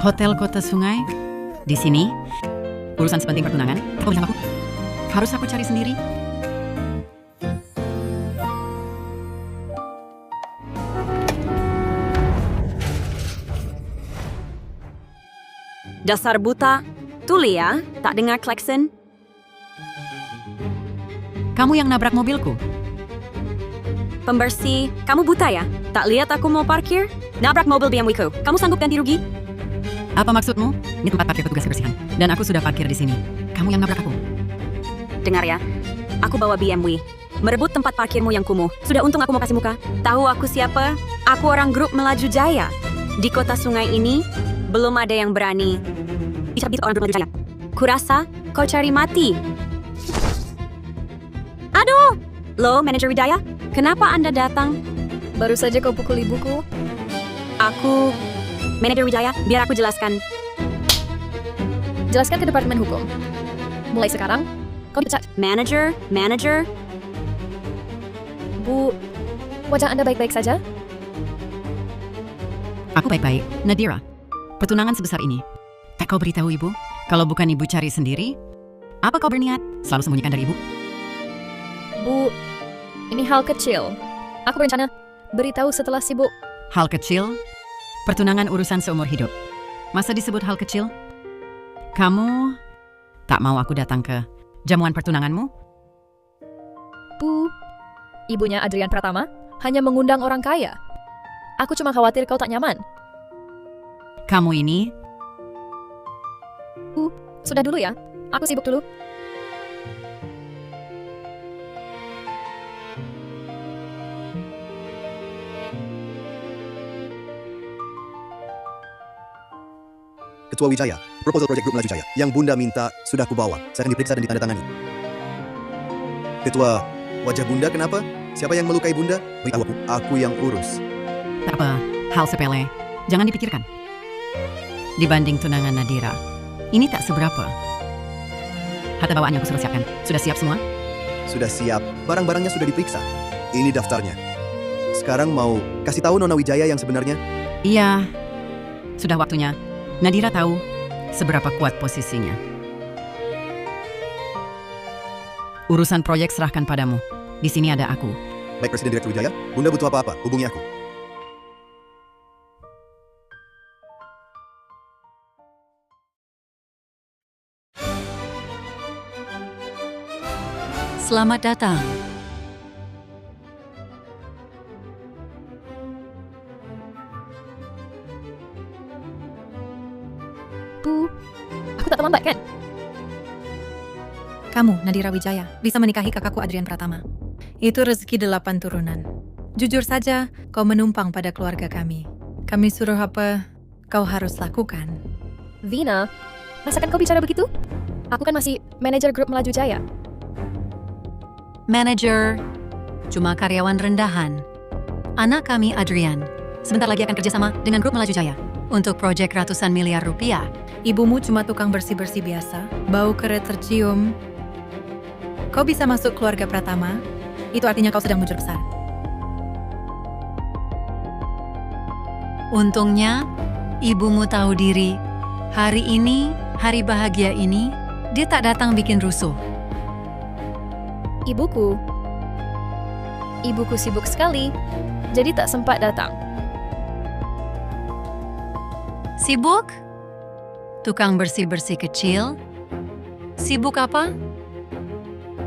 Hotel Kota Sungai? Di sini? Urusan sepenting pertunangan? Kau bilang aku? Harus aku cari sendiri? Dasar buta. Tuli ya, tak dengar klakson. Kamu yang nabrak mobilku. Pembersih, kamu buta ya? Tak lihat aku mau parkir? Nabrak mobil BMW ku. Kamu sanggup ganti rugi? Apa maksudmu? Ini tempat parkir petugas kebersihan. Dan aku sudah parkir di sini. Kamu yang nabrak aku. Dengar ya, aku bawa BMW. Merebut tempat parkirmu yang kumuh. Sudah untung aku mau kasih muka. Tahu aku siapa? Aku orang grup Melaju Jaya. Di Kota Sungai ini, belum ada yang berani dicabit orang grup Melaju Jaya. Kurasa kau cari mati. Aduh! Lo, Manajer Widaya? Kenapa Anda datang? Baru saja kau pukul ibuku. Aku... Manajer Widaya, biar aku jelaskan. Jelaskan ke Departemen Hukum. Mulai sekarang, kau dipecat. Manager? Bu, wajah Anda baik-baik saja? Aku baik-baik. Nadira, pertunangan sebesar ini. Tak kau beritahu ibu? Kalau bukan ibu cari sendiri? Apa kau berniat selalu sembunyikan dari ibu? Bu, ini hal kecil. Aku berencana beritahu setelah sibuk. Hal kecil? Pertunangan urusan seumur hidup. Masa disebut hal kecil? Kamu tak mau aku datang ke jamuan pertunanganmu? Bu, ibunya Adrian Pratama hanya mengundang orang kaya. Aku cuma khawatir kau tak nyaman. Kamu ini? Bu, sudah dulu ya. Aku sibuk dulu. Ketua Wijaya, proposal proyek grup Melaju Jaya yang Bunda minta sudah kubawa. Saya akan diperiksa dan ditandatangani. Ketua, wajah Bunda kenapa? Siapa yang melukai Bunda? Beritahu aku yang urus. Tak apa, hal sepele. Jangan dipikirkan. Dibanding tunangan Nadira, ini tak seberapa. Harta bawaannya aku sudah siapkan. Sudah siap semua? Sudah siap, barang-barangnya sudah diperiksa. Ini daftarnya. Sekarang mau kasih tahu Nona Wijaya yang sebenarnya? Iya, sudah waktunya. Nadira tahu seberapa kuat posisinya. Urusan proyek serahkan padamu. Di sini ada aku. Baik Presiden Direktur Wijaya, Bunda butuh apa-apa, hubungi aku. Selamat datang. Bu, aku tak terlambat kan? Kamu, Nadira Wijaya, bisa menikahi kakakku Adrian Pratama. Itu rezeki 8 turunan. Jujur saja, kau menumpang pada keluarga kami. Kami suruh apa, kau harus lakukan. Vina, masakan kau bicara begitu? Aku kan masih manajer grup Melaju Jaya. Manager, cuma karyawan rendahan. Anak kami Adrian, sebentar lagi akan kerjasama dengan grup Melaju Jaya untuk proyek ratusan miliar rupiah. Ibumu cuma tukang bersih-bersih biasa, bau keret tercium. Kau bisa masuk keluarga Pratama, itu artinya kau sedang bujur besar. Untungnya, ibumu tahu diri. Hari ini, hari bahagia ini, dia tak datang bikin rusuh. Ibuku sibuk sekali, jadi tak sempat datang. Sibuk? Tukang bersih-bersih kecil? Sibuk apa?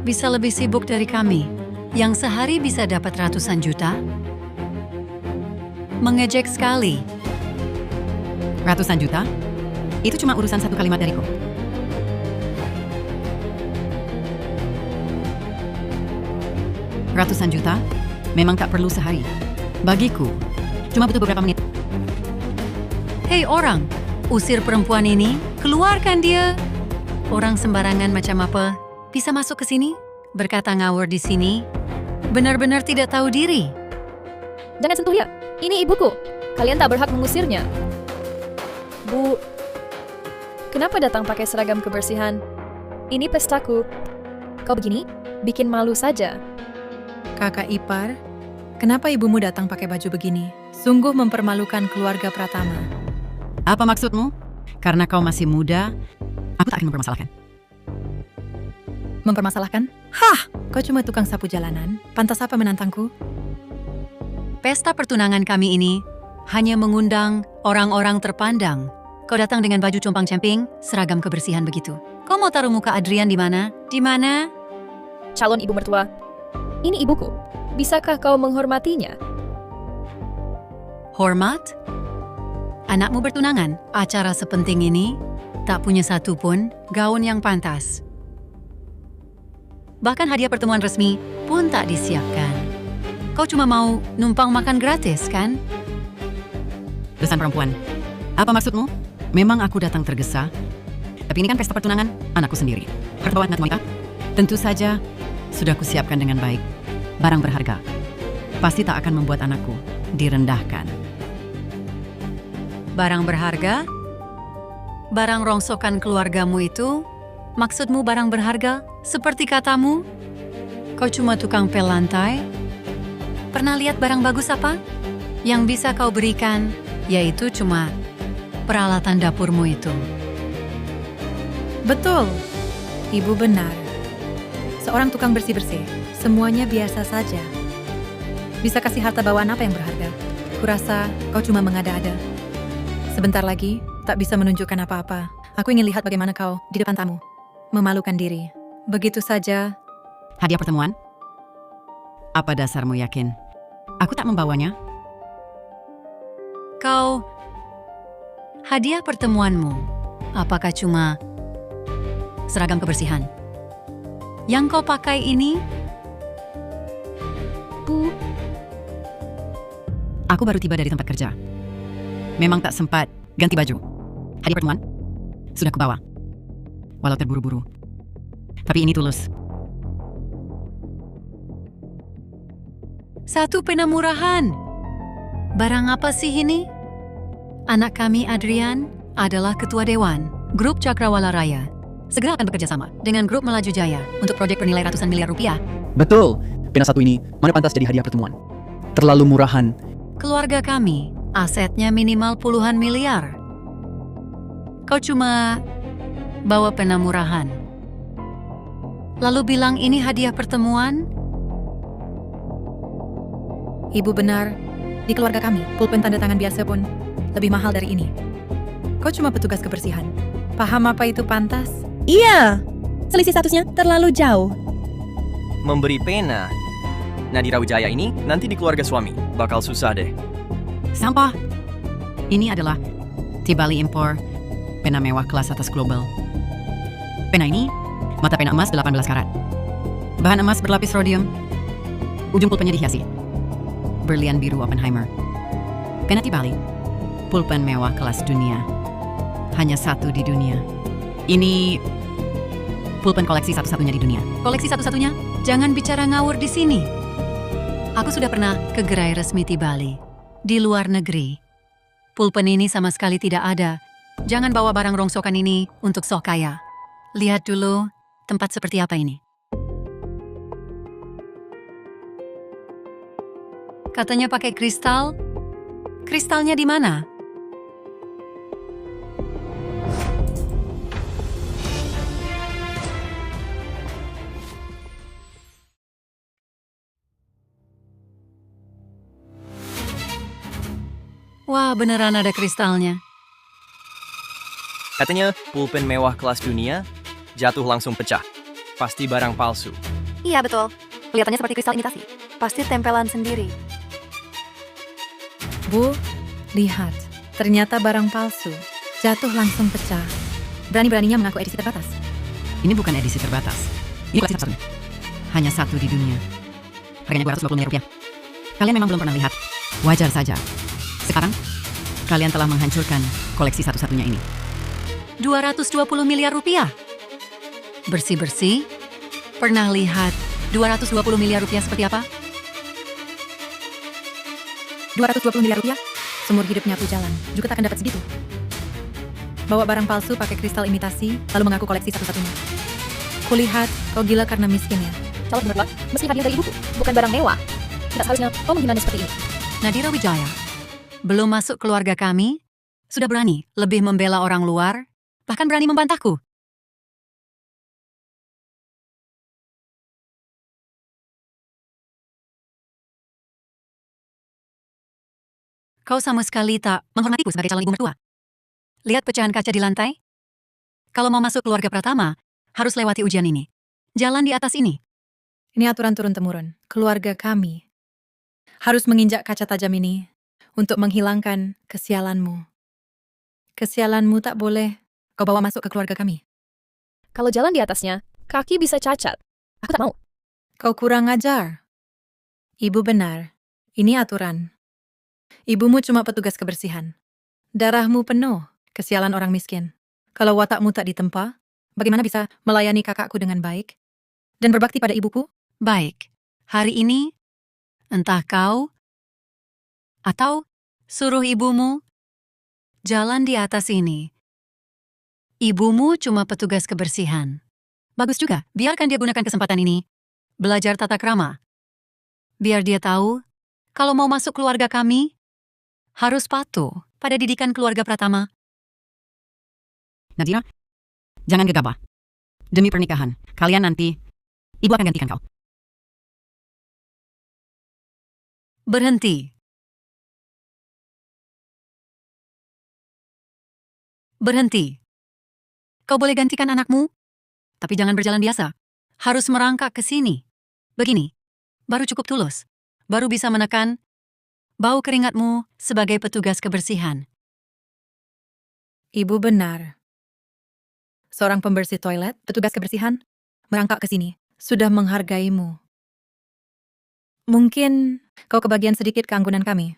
Bisa lebih sibuk dari kami, yang sehari bisa dapat ratusan juta? Mengejek sekali. Ratusan juta? Itu cuma urusan satu kalimat dariku. Ratusan juta? Memang tak perlu sehari. Bagiku, cuma butuh beberapa menit. Hei orang, usir perempuan ini, keluarkan dia. Orang sembarangan macam apa bisa masuk ke sini? Berkata ngawur di sini? Benar-benar tidak tahu diri. Jangan sentuh dia, ini ibuku. Kalian tak berhak mengusirnya. Bu, kenapa datang pakai seragam kebersihan? Ini pestaku. Kau begini, bikin malu saja. Kakak ipar, kenapa ibumu datang pakai baju begini? Sungguh mempermalukan keluarga Pratama. Apa maksudmu? Karena kau masih muda, aku tak akan mempermasalahkan. Mempermasalahkan? Hah! Kau cuma tukang sapu jalanan. Pantas apa menantangku? Pesta pertunangan kami ini hanya mengundang orang-orang terpandang. Kau datang dengan baju compang-camping, seragam kebersihan begitu. Kau mau taruh muka Adrian di mana? Di mana? Calon ibu mertua. Ini ibuku. Bisakah kau menghormatinya? Hormat? Anakmu bertunangan. Acara sepenting ini tak punya satu pun gaun yang pantas. Bahkan hadiah pertemuan resmi pun tak disiapkan. Kau cuma mau numpang makan gratis, kan? Desan perempuan, apa maksudmu? Memang aku datang tergesa. Tapi ini kan pesta pertunangan anakku sendiri. Harta bawaan wanita? Tentu saja sudah kusiapkan dengan baik. Barang berharga. Pasti tak akan membuat anakku direndahkan. Barang berharga? Barang rongsokan keluargamu itu? Maksudmu barang berharga? Seperti katamu? Kau cuma tukang pel lantai? Pernah lihat barang bagus apa? Yang bisa kau berikan, yaitu cuma peralatan dapurmu itu. Betul, ibu benar. Seorang tukang bersih-bersih, semuanya biasa saja. Bisa kasih harta bawaan apa yang berharga? Kurasa kau cuma mengada-ada. Sebentar lagi, tak bisa menunjukkan apa-apa. Aku ingin lihat bagaimana kau di depan tamu. Memalukan diri. Begitu saja. Hadiah pertemuan? Apa dasarmu yakin? Aku tak membawanya. Kau, hadiah pertemuanmu, apakah cuma seragam kebersihan? Yang kau pakai ini? Bu, Aku baru tiba dari tempat kerja. Memang tak sempat ganti baju. Hadiah pertemuan? Sudah kubawa. Walau terburu-buru. Tapi ini tulus. Satu pena murahan. Barang apa sih ini? Anak kami Adrian adalah ketua dewan grup Cakrawala Raya. Segera akan bekerja sama dengan grup Melaju Jaya untuk proyek bernilai ratusan miliar rupiah. Betul. Pena satu ini mana pantas jadi hadiah pertemuan? Terlalu murahan. Keluarga kami asetnya minimal puluhan miliar. Kau cuma bawa pena murahan. Lalu bilang ini hadiah pertemuan? Ibu benar, di keluarga kami, pulpen tanda tangan biasa pun lebih mahal dari ini. Kau cuma petugas kebersihan. Paham apa itu pantas? Iya, selisih statusnya terlalu jauh. Memberi pena. Nadira Wijaya ini nanti di keluarga suami. Bakal susah deh. Sampah. Ini adalah Tibali Impor, pena mewah kelas atas global. Pena ini, mata pena emas 18 karat. Bahan emas berlapis rhodium. Ujung pulpennya dihiasi. Berlian biru Oppenheimer. Pena Tibali, pulpen mewah kelas dunia. Hanya satu di dunia. Ini pulpen koleksi satu-satunya di dunia. Koleksi satu-satunya? Jangan bicara ngawur di sini. Aku sudah pernah ke gerai resmi Tibali. Di luar negeri. Pulpen ini sama sekali tidak ada. Jangan bawa barang rongsokan ini untuk sok kaya. Lihat dulu tempat seperti apa ini. Katanya pakai kristal. Kristalnya di mana? Wah, beneran ada kristalnya. Katanya pulpen mewah kelas dunia jatuh langsung pecah. Pasti barang palsu. Iya betul, kelihatannya seperti kristal imitasi. Pasti tempelan sendiri. Bu, lihat. Ternyata barang palsu. Jatuh langsung pecah. Berani-beraninya mengaku edisi terbatas. Ini bukan edisi terbatas. Ini koleksi satu-satunya. Hanya satu di dunia. Harganya 220 miliar rupiah. Kalian memang belum pernah lihat. Wajar saja. Sekarang, kalian telah menghancurkan koleksi satu-satunya ini. 220 miliar rupiah. Bersih-bersih. Pernah lihat 220 miliar rupiah seperti apa? 220 miliar rupiah? Seumur hidup nyapu jalan, juga tak akan dapat segitu. Bawa barang palsu pakai kristal imitasi, lalu mengaku koleksi satu-satunya. Kulihat kau gila karena miskin ya. Calon mertua, meski hadiah dari ibuku, bukan barang mewah. Tidak seharusnya kau menghinanya seperti ini. Nadira Wijaya. Belum masuk keluarga kami, Sudah berani lebih membela orang luar, bahkan berani membantahku. Kau sama sekali tak menghormatiku sebagai calon ibu mertua. Lihat pecahan kaca di lantai. Kalau mau masuk keluarga Pratama, harus lewati ujian ini. Jalan di atas ini. Ini aturan turun-temurun. Keluarga kami harus menginjak kaca tajam ini untuk menghilangkan kesialanmu. Kesialanmu tak boleh kau bawa masuk ke keluarga kami. Kalau jalan di atasnya, kaki bisa cacat. Aku tak mau. Kau kurang ajar. Ibu benar. Ini aturan. Ibumu cuma petugas kebersihan. Darahmu penuh kesialan orang miskin. Kalau watakmu tak ditempa, bagaimana bisa melayani kakakku dengan baik dan berbakti pada ibuku? Baik, hari ini, entah kau atau suruh ibumu jalan di atas ini. Ibumu cuma petugas kebersihan. Bagus juga, biarkan dia gunakan kesempatan ini. Belajar tata krama. Biar dia tahu, kalau mau masuk keluarga kami, harus patuh pada didikan keluarga Pratama. Nadira, jangan gegabah. Demi pernikahan, kalian nanti, ibu akan gantikan kau. Berhenti. Berhenti. Kau boleh gantikan anakmu, tapi jangan berjalan biasa. Harus merangkak ke sini. Begini, baru cukup tulus. Baru bisa menekan bau keringatmu sebagai petugas kebersihan. Ibu benar. Seorang pembersih toilet, petugas kebersihan, merangkak ke sini, sudah menghargaimu. Mungkin kau kebagian sedikit keanggunan kami,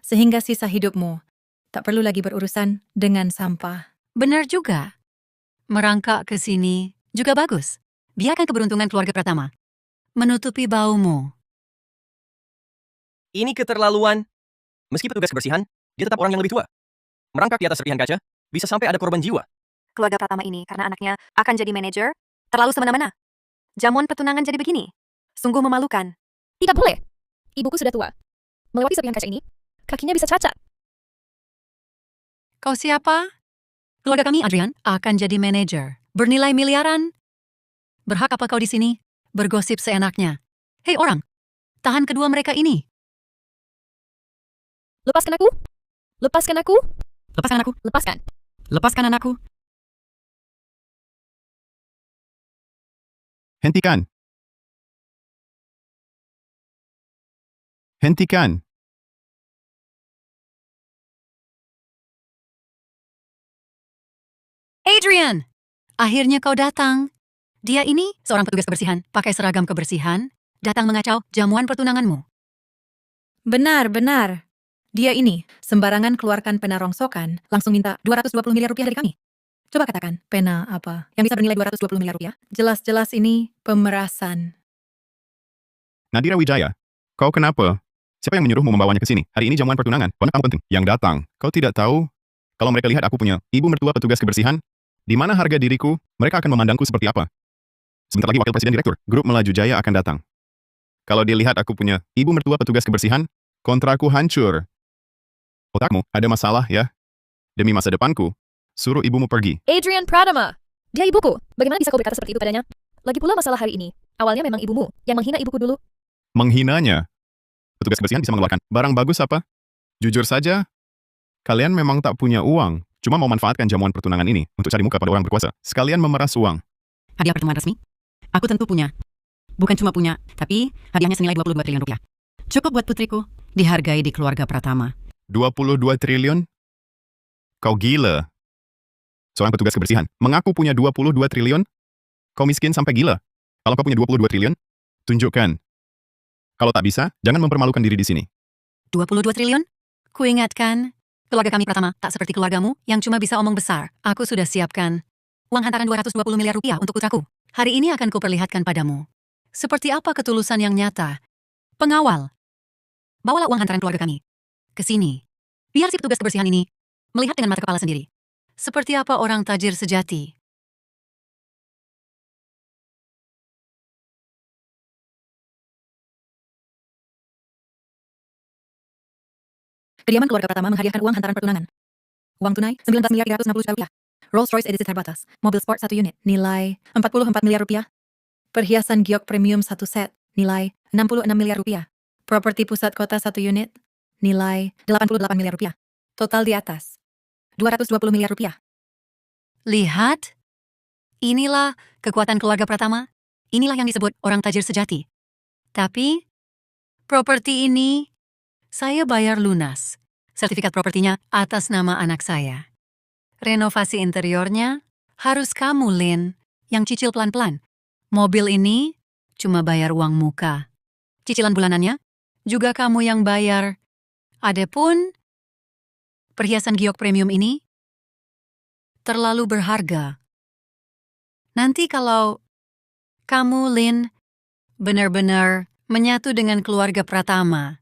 sehingga sisa hidupmu tak perlu lagi berurusan dengan sampah. Benar juga. Merangkak ke sini juga bagus. Biarkan keberuntungan keluarga Pratama menutupi baumu. Ini keterlaluan. Meski petugas kebersihan, dia tetap orang yang lebih tua. Merangkak di atas serpihan kaca, bisa sampai ada korban jiwa. Keluarga Pratama ini karena anaknya akan jadi manajer, terlalu semena-mena. Jamuan pertunangan jadi begini. Sungguh memalukan. Tidak boleh. Ibuku sudah tua. Melewati serpihan kaca ini, kakinya bisa cacat. Kau siapa? Keluarga kami, Adrian, akan jadi manajer. Bernilai miliaran. Berhak apa kau di sini? Bergosip seenaknya. Hei orang, tahan kedua mereka ini. Lepaskan aku. Lepaskan aku. Lepaskan anakku. Lepaskan. Lepaskan anakku. Hentikan. Hentikan. Adrian! Akhirnya kau datang. Dia ini seorang petugas kebersihan, pakai seragam kebersihan, datang mengacau jamuan pertunanganmu. Benar, benar. Dia ini sembarangan keluarkan pena rongsokan, langsung minta 220 miliar rupiah dari kami. Coba katakan, pena apa yang bisa bernilai 220 miliar rupiah? Jelas-jelas ini pemerasan. Nadira Wijaya, kau kenapa? Siapa yang menyuruhmu membawanya ke sini? Hari ini jamuan pertunangan. Mana kamu penting? Yang datang. Kau tidak tahu? Kalau mereka lihat aku punya ibu mertua petugas kebersihan, di mana harga diriku, mereka akan memandangku seperti apa? Sebentar lagi wakil presiden direktur, grup Melaju Jaya akan datang. Kalau dia lihat aku punya ibu mertua petugas kebersihan, kontrakku hancur. Otakmu ada masalah ya? Demi masa depanku, suruh ibumu pergi. Adrian Pratama. Dia ibuku. Bagaimana bisa kau berkata seperti itu padanya? Lagi pula masalah hari ini. Awalnya memang ibumu yang menghina ibuku dulu. Menghinanya. Petugas kebersihan bisa mengeluarkan barang bagus apa? Jujur saja, kalian memang tak punya uang. Cuma mau manfaatkan jamuan pertunangan ini untuk cari muka pada orang berkuasa. Sekalian memeras uang. Hadiah pertemuan resmi? Aku tentu punya. Bukan cuma punya, tapi hadiahnya senilai 22 triliun rupiah. Cukup buat putriku, dihargai di keluarga Pratama. 22 triliun? Kau gila. Seorang petugas kebersihan mengaku punya 22 triliun? Kau miskin sampai gila. Kalau kau punya 22 triliun, tunjukkan. Kalau tak bisa, jangan mempermalukan diri di sini. 22 triliun? Kuingatkan, keluarga kami Pratama tak seperti keluargamu yang cuma bisa omong besar. Aku sudah siapkan uang hantaran 220 miliar rupiah untuk putraku. Hari ini akan kuperlihatkan padamu. Seperti apa ketulusan yang nyata. Pengawal, bawalah uang hantaran keluarga kami ke sini. Biar si petugas kebersihan ini melihat dengan mata kepala sendiri. Seperti apa orang tajir sejati. Kediaman keluarga Pratama menghadiahkan uang hantaran pertunangan Uang tunai 19 miliar 360 juta rupiah. Rolls Royce edisi terbatas. Mobil sport 1 unit. Nilai 44 miliar rupiah. Perhiasan giok premium 1 set. Nilai 66 miliar rupiah. Properti pusat kota 1 unit. Nilai 88 miliar rupiah. Total di atas 220 miliar rupiah. Lihat, inilah kekuatan keluarga Pratama. Inilah yang disebut orang tajir sejati. Tapi, properti ini saya bayar lunas. Sertifikat propertinya atas nama anak saya. Renovasi interiornya harus kamu, Lin, yang cicil pelan-pelan. Mobil ini cuma bayar uang muka. Cicilan bulanannya juga kamu yang bayar. Adapun perhiasan giok premium ini terlalu berharga. Nanti kalau kamu, Lin, benar-benar menyatu dengan keluarga Pratama.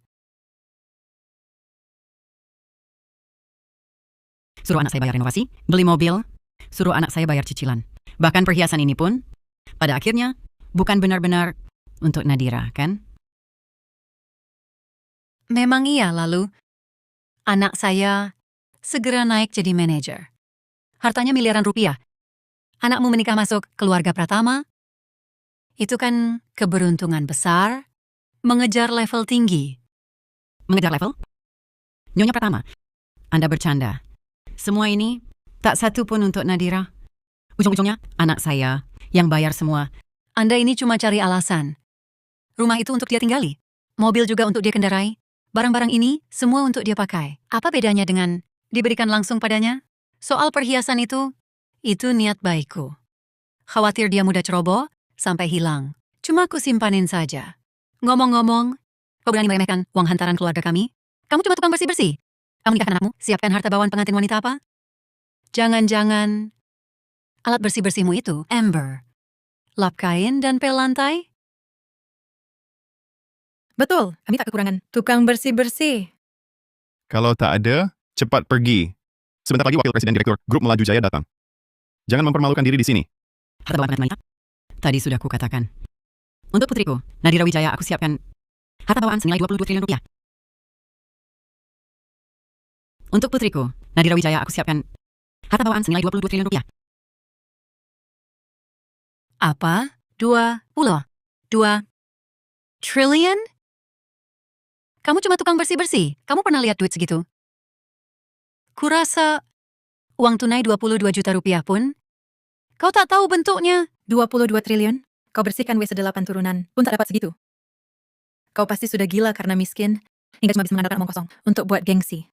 Suruh anak saya bayar renovasi, beli mobil, suruh anak saya bayar cicilan. Bahkan perhiasan ini pun, pada akhirnya, bukan benar-benar untuk Nadira, kan? Memang iya, lalu anak saya segera naik jadi manajer. Hartanya miliaran rupiah. Anakmu menikah masuk keluarga Pratama, itu kan keberuntungan besar, mengejar level tinggi. Mengejar level? Nyonya Pratama, Anda bercanda. Semua ini tak satu pun untuk Nadira. Ujung-ujungnya anak saya yang bayar semua. Anda ini cuma cari alasan. Rumah itu untuk dia tinggali. Mobil juga untuk dia kendarai. Barang-barang ini semua untuk dia pakai. Apa bedanya dengan diberikan langsung padanya? Soal perhiasan itu niat baikku. Khawatir dia mudah ceroboh sampai hilang. Cuma ku simpanin saja. Ngomong-ngomong, kau berani meremehkan uang hantaran keluarga kami? Kamu cuma tukang bersih-bersih. Kamu nikahkan anakmu, siapkan harta bawaan pengantin wanita apa? Jangan-jangan alat bersih-bersihmu itu ember, lap kain dan pel lantai? Betul, kami tak kekurangan tukang bersih-bersih. Kalau tak ada, cepat pergi. Sebentar lagi Wakil Presiden Direktur Grup Melaju Jaya datang. Jangan mempermalukan diri di sini. Harta bawaan pengantin wanita? Tadi sudah kukatakan. Untuk putriku, Nadira Wijaya, aku siapkan harta bawaan senilai 22 triliun rupiah. Untuk putriku, Nadira Wijaya, aku siapkan harta bawaan senilai 22 triliun rupiah. Apa? 2 triliun? Kamu cuma tukang bersih-bersih. Kamu pernah lihat duit segitu? Kurasa uang tunai 22 juta rupiah pun kau tak tahu bentuknya. 22 triliun? Kau bersihkan WC8 turunan pun tak dapat segitu. Kau pasti sudah gila karena miskin, hingga cuma bisa mengandalkan omong kosong untuk buat gengsi.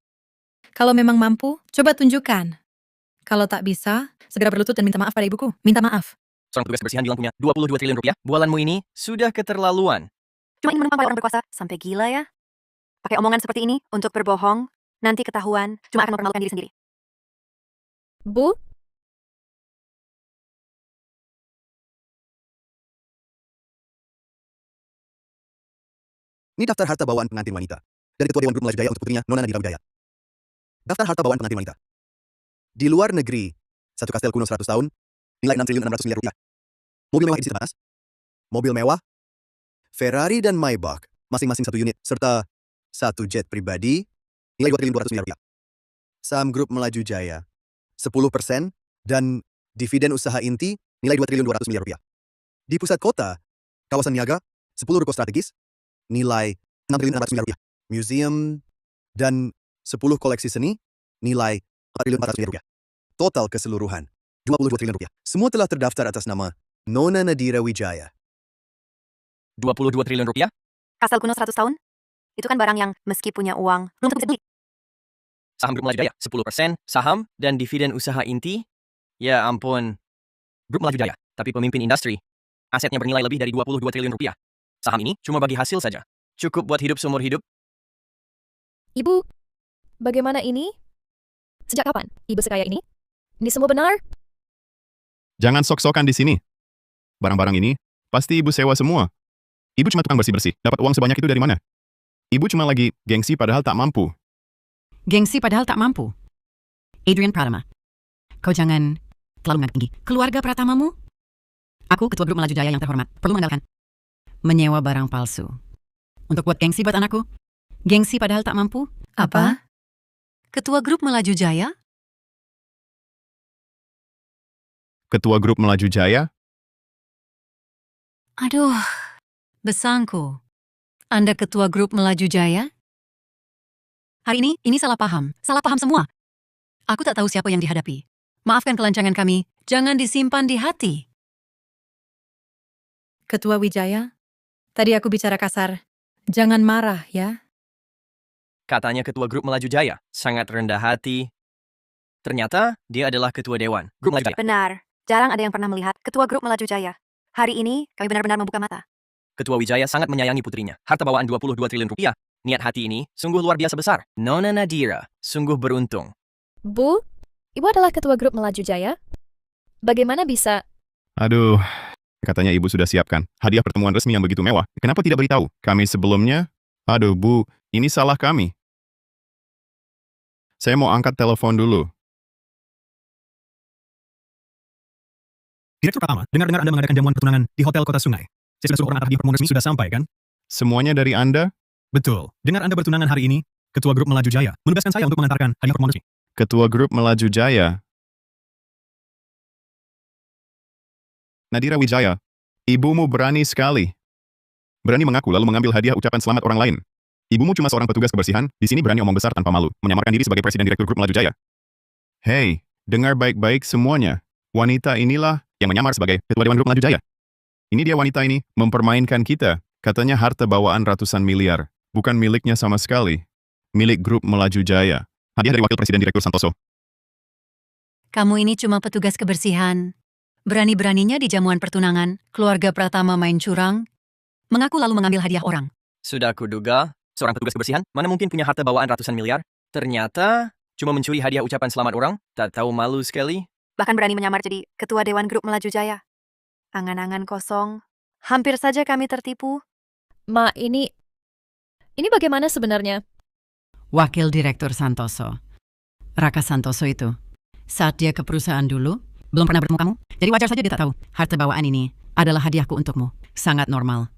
Kalau memang mampu, coba tunjukkan. Kalau tak bisa, segera berlutut dan minta maaf pada ibuku. Minta maaf. Seorang petugas kebersihan bilang punya 22 triliun rupiah. Bualanmu ini sudah keterlaluan. Cuma ingin menumpang pada orang berkuasa. Sampai gila ya. Pakai omongan seperti ini untuk berbohong, nanti ketahuan, cuma akan mempermalukan diri sendiri. Bu, Ini daftar harta bawaan pengantin wanita. Dari Ketua Dewan Grup Melaju Jaya untuk putrinya, Nona Nadira Wijaya. Daftar harta bawaan pengantin wanita. Di luar negeri, satu kastel kuno 100 tahun, nilai 6 triliun 600 miliar rupiah. Mobil mewah edisi terbatas. Mobil mewah, Ferrari dan Maybach, masing-masing 1 unit, serta 1 jet pribadi, nilai 2 triliun 200 miliar rupiah. Saham Grup Melaju Jaya, 10%, dan dividen usaha inti, nilai 2 triliun 200 miliar rupiah. Di pusat kota, kawasan niaga, 10 ruko strategis, nilai 6 triliun 600 miliar rupiah. Museum, dan 10 koleksi seni, nilai 4 triliun 400 miliar rupiah. Total keseluruhan, 22 triliun rupiah. Semua telah terdaftar atas nama Nona Nadira Wijaya. 22 triliun rupiah? Kastel kuno 100 tahun? Itu kan barang yang meski punya uang, belum tentu bisa beli. Saham Grup Melaju Jaya, 10%, saham dan dividen usaha inti. Ya ampun. Grup Melaju Jaya, tapi pemimpin industri. Asetnya bernilai lebih dari 22 triliun rupiah. Saham ini cuma bagi hasil saja. Cukup buat hidup seumur hidup. Ibu, bagaimana ini? Sejak kapan ibu sekaya ini? Ini semua benar? Jangan sok-sokan di sini. Barang-barang ini pasti ibu sewa semua. Ibu cuma tukang bersih-bersih. Dapat uang sebanyak itu dari mana? Ibu cuma lagi gengsi padahal tak mampu. Gengsi padahal tak mampu. Adrian Pratama, kau jangan terlalu mengangkat tinggi. Keluarga Pratamamu? Aku, Ketua Grup Melaju Jaya yang terhormat, perlu mengandalkan menyewa barang palsu. Untuk buat gengsi buat anakku? Gengsi padahal tak mampu? Apa? Ketua Grup Melaju Jaya? Ketua Grup Melaju Jaya? Aduh, besangku. Anda ketua grup Melaju Jaya? Hari ini salah paham. Salah paham semua. Aku tak tahu siapa yang dihadapi. Maafkan kelancangan kami. Jangan disimpan di hati. Ketua Wijaya, tadi aku bicara kasar. Jangan marah ya. Katanya ketua grup Melaju Jaya, sangat rendah hati. Ternyata dia adalah ketua dewan grup Melaju Jaya. Benar, jarang ada yang pernah melihat ketua grup Melaju Jaya. Hari ini, kami benar-benar membuka mata. Ketua Wijaya sangat menyayangi putrinya. Harta bawaan 22 triliun rupiah. Niat hati ini sungguh luar biasa besar. Nona Nadira, sungguh beruntung. Bu, Ibu adalah ketua grup Melaju Jaya? Bagaimana bisa? Aduh, katanya ibu sudah siapkan hadiah pertemuan resmi yang begitu mewah. Kenapa tidak beritahu kami sebelumnya? Aduh bu, ini salah kami. Saya mau angkat telepon dulu. Direktur Pratama, dengar-dengar Anda mengadakan jamuan pertunangan di Hotel Kota Sungai. Saya sudah suruh orang antar hadiah pertemuan resmi sudah sampai, kan? Semuanya dari Anda? Betul. Dengar Anda bertunangan hari ini, Ketua Grup Melaju Jaya menugaskan saya untuk mengantarkan hadiah pertemuan resmi. Ketua Grup Melaju Jaya. Nadira Wijaya, ibumu berani sekali. Berani mengaku lalu mengambil hadiah ucapan selamat orang lain. Ibumu cuma seorang petugas kebersihan, di sini berani omong besar tanpa malu, menyamarkan diri sebagai presiden direktur grup Melaju Jaya. Hei, dengar baik-baik semuanya. Wanita inilah yang menyamar sebagai ketua dewan grup Melaju Jaya. Ini dia wanita ini, mempermainkan kita. Katanya harta bawaan ratusan miliar. Bukan miliknya sama sekali. Milik grup Melaju Jaya. Hadiah dari wakil presiden direktur Santoso. Kamu ini cuma petugas kebersihan. Berani-beraninya di jamuan pertunangan, keluarga Pratama main curang, mengaku lalu mengambil hadiah orang. Sudah kuduga, seorang petugas kebersihan mana mungkin punya harta bawaan ratusan miliar? Ternyata cuma mencuri hadiah ucapan selamat orang, tak tahu malu sekali. Bahkan berani menyamar jadi ketua dewan grup Melaju Jaya. Angan-angan kosong. Hampir saja kami tertipu. Ma, ini bagaimana sebenarnya? Wakil Direktur Santoso. Raka Santoso itu. Saat dia ke perusahaan dulu, belum pernah bertemu kamu. Jadi wajar saja dia tak tahu. Harta bawaan ini adalah hadiahku untukmu. Sangat normal.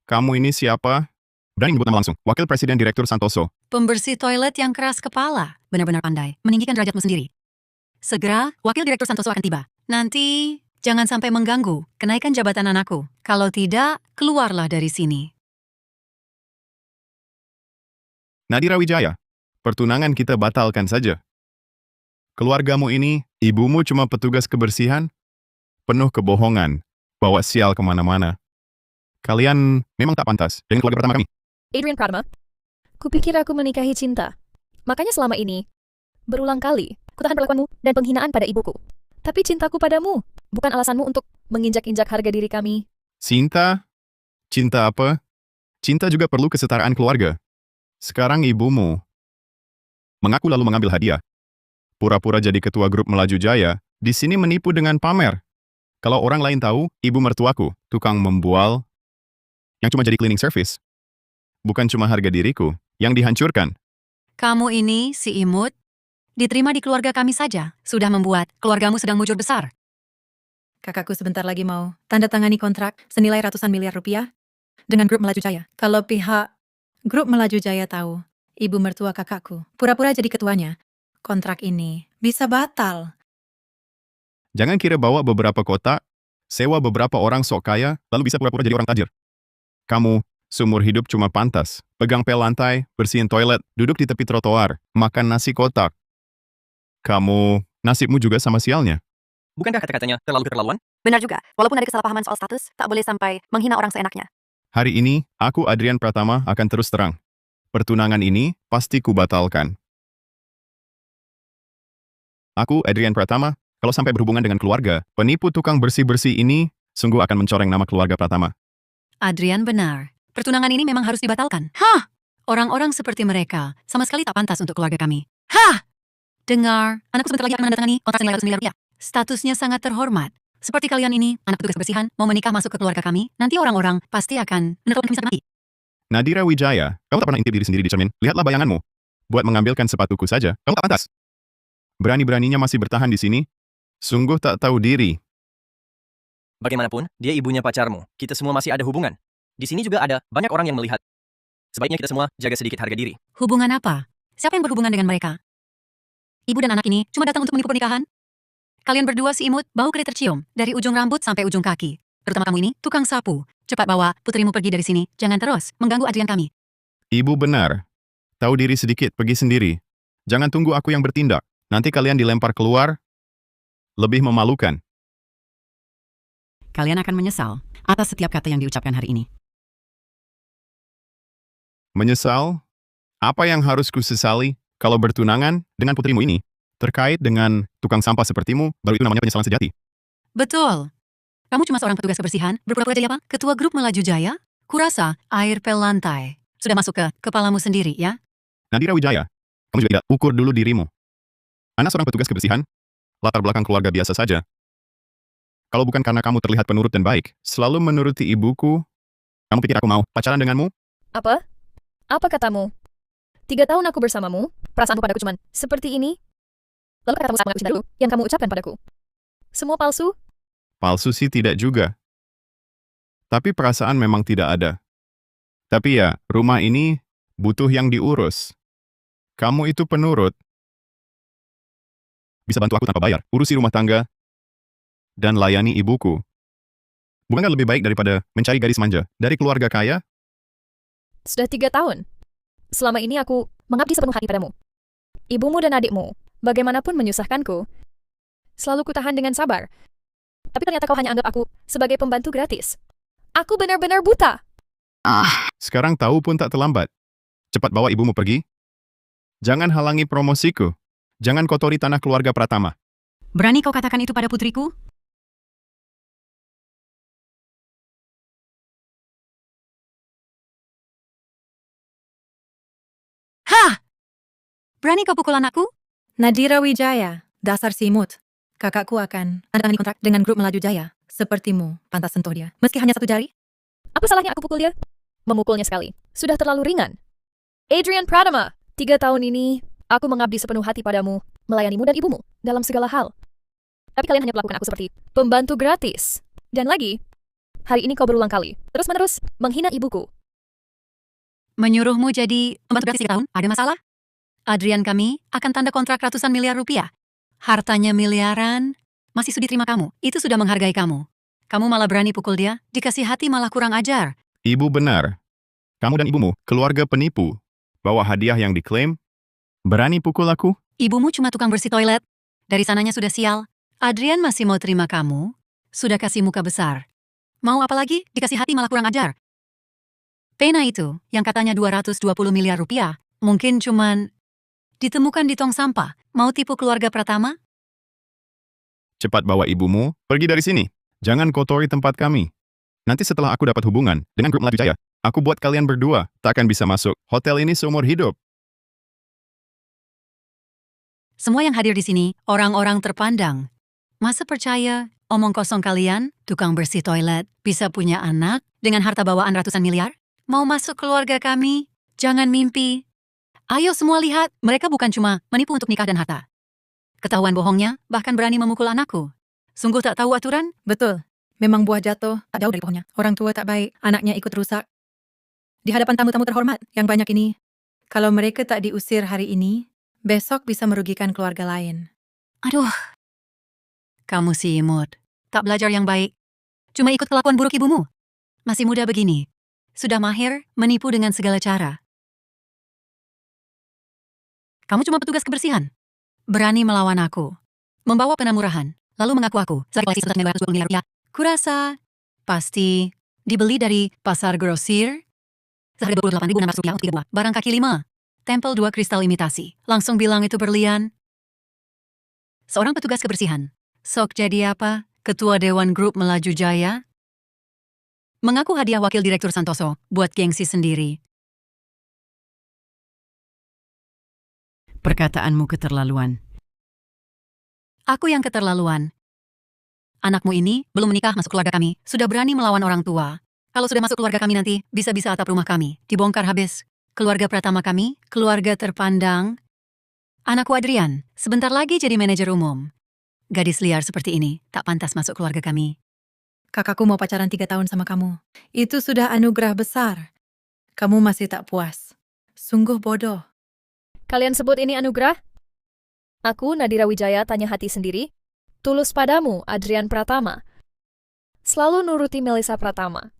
Kamu ini siapa? Berani menyebut nama langsung. Wakil Presiden Direktur Santoso. Pembersih toilet yang keras kepala. Benar-benar pandai. Meninggikan derajatmu sendiri. Segera, Wakil Direktur Santoso akan tiba. Nanti, jangan sampai mengganggu kenaikan jabatan anakku. Kalau tidak, keluarlah dari sini. Nadira Wijaya, pertunangan kita batalkan saja. Keluargamu ini, ibumu cuma petugas kebersihan, penuh kebohongan, bawa sial kemana-mana. Kalian memang tak pantas dengan keluarga pertama kami. Adrian Pratama, kupikir aku menikahi cinta. Makanya selama ini, berulang kali, kutahan perlakuanmu dan penghinaan pada ibuku. Tapi cintaku padamu, bukan alasanmu untuk menginjak-injak harga diri kami. Cinta? Cinta apa? Cinta juga perlu kesetaraan keluarga. Sekarang ibumu mengaku lalu mengambil hadiah. Pura-pura jadi ketua grup Melaju Jaya, di sini menipu dengan pamer. Kalau orang lain tahu, ibu mertuaku, tukang membual, yang cuma jadi cleaning service. Bukan cuma harga diriku, yang dihancurkan. Kamu ini, si imut, diterima di keluarga kami saja. Sudah membuat keluargamu sedang mujur besar. Kakakku sebentar lagi mau tanda tangani kontrak senilai ratusan miliar rupiah dengan grup Melaju Jaya. Kalau pihak grup Melaju Jaya tahu ibu mertua kakakku pura-pura jadi ketuanya, kontrak ini bisa batal. Jangan kira bawa beberapa kotak, sewa beberapa orang sok kaya, lalu bisa pura-pura jadi orang tajir. Kamu, seumur hidup cuma pantas, pegang pel lantai, bersihin toilet, duduk di tepi trotoar, makan nasi kotak. Kamu, nasibmu juga sama sialnya. Bukankah kata-katanya terlalu keterlaluan? Benar juga, walaupun ada kesalahpahaman soal status, tak boleh sampai menghina orang seenaknya. Hari ini, aku Adrian Pratama akan terus terang. Pertunangan ini pasti kubatalkan. Aku, Adrian Pratama, kalau sampai berhubungan dengan keluarga, penipu tukang bersih-bersih ini sungguh akan mencoreng nama keluarga Pratama. Adrian benar. Pertunangan ini memang harus dibatalkan. Hah! Orang-orang seperti mereka sama sekali tak pantas untuk keluarga kami. Hah! Dengar, anakku sebentar lagi akan menandatangani kontrak senilai 100 miliar rupiah. Statusnya sangat terhormat. Seperti kalian ini, anak petugas kebersihan, mau menikah masuk ke keluarga kami, nanti orang-orang pasti akan menertawakan kami sampai mati. Nadira Wijaya, kamu tak pernah intip diri sendiri di cermin. Lihatlah bayanganmu. Buat mengambilkan sepatuku saja, kamu tak pantas. Berani-beraninya masih bertahan di sini? Sungguh tak tahu diri. Bagaimanapun, dia ibunya pacarmu. Kita semua masih ada hubungan. Di sini juga ada banyak orang yang melihat. Sebaiknya kita semua jaga sedikit harga diri. Hubungan apa? Siapa yang berhubungan dengan mereka? Ibu dan anak ini cuma datang untuk menipu pernikahan? Kalian berdua si imut, bau kerit tercium, dari ujung rambut sampai ujung kaki. Terutama kamu ini, tukang sapu. Cepat bawa putrimu pergi dari sini, jangan terus mengganggu Adrian kami. Ibu benar. Tahu diri sedikit, pergi sendiri. Jangan tunggu aku yang bertindak. Nanti kalian dilempar keluar. Lebih memalukan. Kalian akan menyesal atas setiap kata yang diucapkan hari ini. Menyesal? Apa yang harus kusesali kalau bertunangan dengan putrimu ini? Terkait dengan tukang sampah sepertimu, baru itu namanya penyesalan sejati. Betul. Kamu cuma seorang petugas kebersihan, berpura-pura jadi apa? Ketua grup Melaju Jaya? Kurasa air pel lantai sudah masuk ke kepalamu sendiri, ya? Nadira Wijaya, kamu juga tidak ukur dulu dirimu. Anak seorang petugas kebersihan, latar belakang keluarga biasa saja. Kalau bukan karena kamu terlihat penurut dan baik, selalu menuruti ibuku, kamu pikir aku mau pacaran denganmu? Apa? Apa katamu? 3 tahun aku bersamamu, perasaanmu padaku cuman seperti ini? Lalu katamu saat mengaku dulu yang kamu ucapkan padaku. Semua palsu? Palsu sih tidak juga. Tapi perasaan memang tidak ada. Tapi ya, rumah ini butuh yang diurus. Kamu itu penurut. Bisa bantu aku tanpa bayar, urusi rumah tangga, dan layani ibuku. Bukankah lebih baik daripada mencari gadis manja dari keluarga kaya? Sudah 3 tahun. Selama ini aku mengabdi sepenuh hati padamu. Ibumu dan adikmu, bagaimanapun menyusahkanku, selalu kutahan dengan sabar. Tapi ternyata kau hanya anggap aku sebagai pembantu gratis. Aku benar-benar buta. Sekarang tahu pun tak terlambat. Cepat bawa ibumu pergi. Jangan halangi promosiku. Jangan kotori tanah keluarga Pratama. Berani kau katakan itu pada putriku? Hah! Berani kau pukul anakku? Nadira Wijaya, dasar simut. Kakakku akan menandatangani kontrak dengan grup Melaju Jaya. Sepertimu, pantas sentuh dia. Meski hanya 1 jari. Apa salahnya aku pukul dia? Memukulnya sekali. Sudah terlalu ringan. Adrian Pratama, 3 tahun ini, aku mengabdi sepenuh hati padamu, melayanimu dan ibumu, dalam segala hal. Tapi kalian hanya perlakukan aku seperti pembantu gratis. Dan lagi, hari ini kau berulang kali, terus-menerus, menghina ibuku. Menyuruhmu jadi pembantu gratis 3 tahun? Ada masalah? Adrian kami akan tanda kontrak ratusan miliar rupiah. Hartanya miliaran, masih sudi terima kamu. Itu sudah menghargai kamu. Kamu malah berani pukul dia, dikasih hati malah kurang ajar. Ibu benar. Kamu dan ibumu, keluarga penipu. Bawa hadiah yang diklaim. Berani pukul aku? Ibumu cuma tukang bersih toilet. Dari sananya sudah sial. Adrian masih mau terima kamu, sudah kasih muka besar. Mau apa lagi? Dikasih hati malah kurang ajar. Pena itu, yang katanya 220 miliar rupiah, mungkin cuman ditemukan di tong sampah. Mau tipu keluarga Pratama? Cepat bawa ibumu, pergi dari sini. Jangan kotori tempat kami. Nanti setelah aku dapat hubungan dengan grup Melaju Jaya, aku buat kalian berdua tak akan bisa masuk hotel ini seumur hidup. Semua yang hadir di sini, orang-orang terpandang. Masa percaya, omong kosong kalian, tukang bersih toilet, bisa punya anak, dengan harta bawaan ratusan miliar? Mau masuk keluarga kami? Jangan mimpi. Ayo semua lihat, mereka bukan cuma menipu untuk nikah dan harta. Ketahuan bohongnya, bahkan berani memukul anakku. Sungguh tak tahu aturan? Betul. Memang buah jatuh, tak jauh dari pohonnya. Orang tua tak baik, anaknya ikut rusak. Di hadapan tamu-tamu terhormat yang banyak ini, kalau mereka tak diusir hari ini, besok bisa merugikan keluarga lain. Aduh. Kamu si imut, tak belajar yang baik. Cuma ikut kelakuan buruk ibumu. Masih muda begini. Sudah mahir menipu dengan segala cara. Kamu cuma petugas kebersihan. Berani melawan aku. Membawa penamurahan. Lalu mengaku aku sebagai koleksi 220 miliar rupiah. Kurasa pasti dibeli dari pasar grosir. Seharga 28.600 rupiah untuk 3 buah. Barang kaki 5. Tempel 2 kristal imitasi. Langsung bilang itu berlian. Seorang petugas kebersihan. Sok jadi apa? Ketua Dewan Grup Melaju Jaya? Mengaku hadiah wakil direktur Santoso buat gengsi sendiri. Perkataanmu keterlaluan. Aku yang keterlaluan. Anakmu ini belum menikah masuk keluarga kami, sudah berani melawan orang tua. Kalau sudah masuk keluarga kami nanti, bisa-bisa atap rumah kami dibongkar habis. Keluarga Pratama kami, keluarga terpandang. Anakku Adrian, sebentar lagi jadi manajer umum. Gadis liar seperti ini, tak pantas masuk keluarga kami. Kakakku mau pacaran 3 tahun sama kamu. Itu sudah anugerah besar. Kamu masih tak puas. Sungguh bodoh. Kalian sebut ini anugerah? Aku, Nadira Wijaya, tanya hati sendiri. Tulus padamu, Adrian Pratama. Selalu nuruti Melissa Pratama.